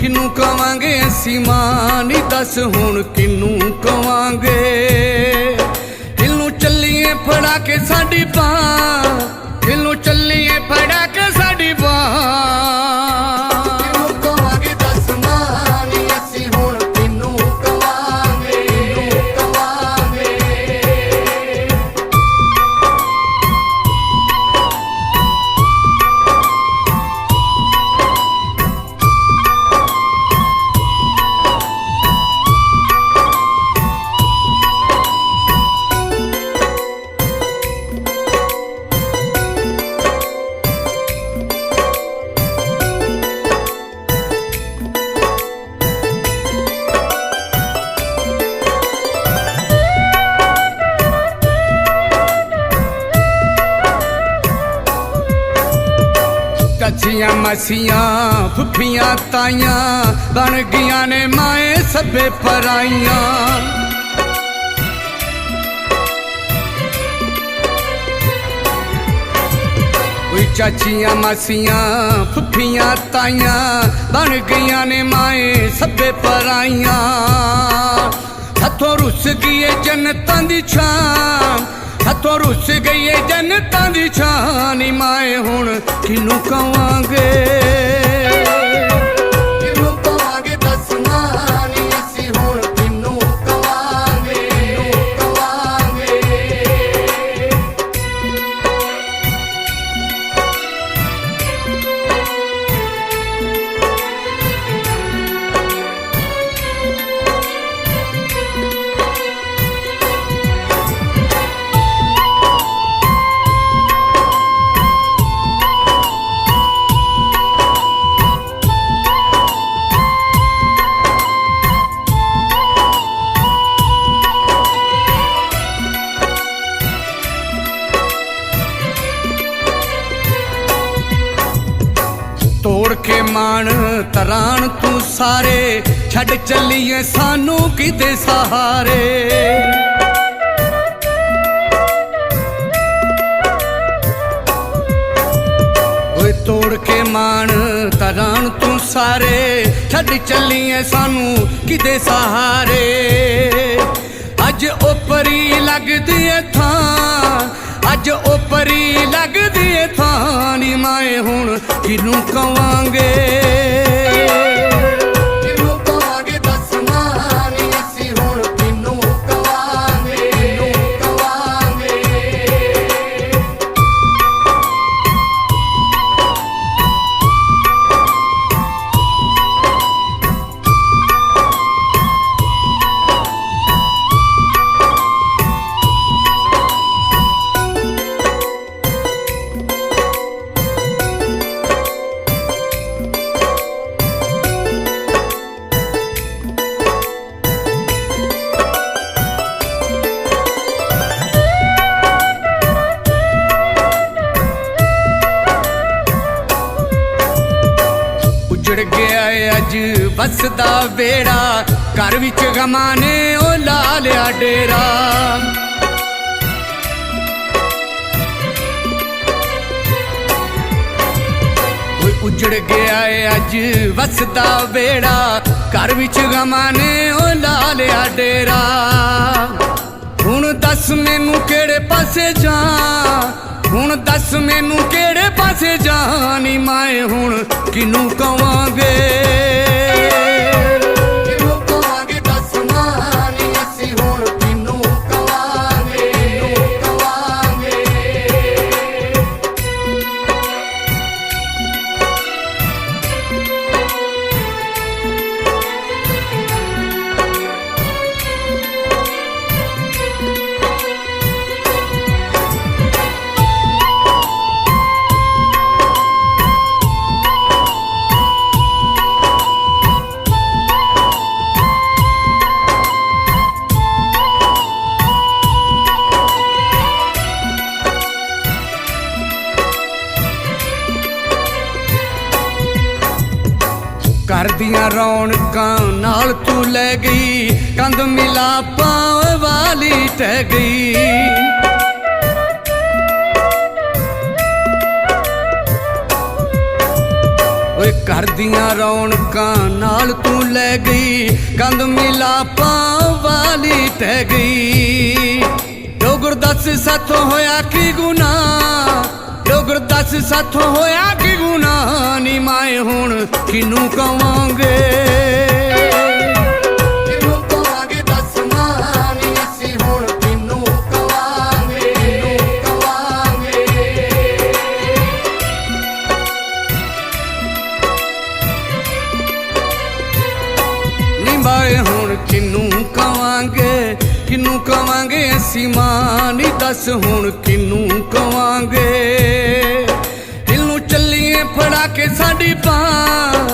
किनू कवांगे असी मां नी दस हुण किनू कवांगे। किनू चलिए फड़ा के साडी बां, किनू चलिए फड़ा के साडी बां। चाचियां मासियां फुफियां ताइयां बन गईयां ने माए सभे पराइयां। चाचियां मासियां फुफियां ताइयां बन गईयां ने माए सभे पराइयां। हथों रुस गई जन्नतां दी छां, हथों रुस गई है जन्नतां दी छां नी माए हुण किनू कवांगे। किनू कवांगे दस मां नी असी हुण किनू कवांगे, किनू कवांगे। तोड़ के मान तरान तू सारे छड़ चलिए सानू किते सहारे। ओए तोड़ के मान तरान तू सारे छड़ चलिए सानू किते सहारे। अज ओपरी लगदी है थां, अज ओपरी लगदी है थां नी माए हुण किनू कवांगे। किनू कवांगे दस मां नी असी हुण किनू कवांगे, किनू कवांगे। उजड़ गया अज बसदा बेड़ा, घर विच गमां ने ओ ला लिया डेरा। उजड़ गया अज बसदा बेड़ा, घर विच गमां ने ओ ला लिया डेरा। हुण दस मैनू केड़े पासे जां, हुण दस मैनू केड़े पासे जां नी माए हुण किनू कवांगे। किनू कवांगे दस मां नी असी हुण किनू कवांगे, किनू कवांगे। घर दियां रौनकां नाल तू लै गई, कंध मिलापां वाली टह गई। ओए घर दियां रौनकां नाल तू लै गई, कंध मिलापां वाली टह गई। डोगर दस साथों होया की गुनाह, डोगर दस साथों होया की गुनाह, नी माए हुण किनू कवांगे, किनू कवांगे दस मां नी असीं हुण किनू कवांगे, किनू कवांगे। नी माए हुण किनू कवांगे, किनू कवांगे असीं मां नी दस हुण किनू कवांगे। दिल नूं चलीए फड़ा के साडी बांह,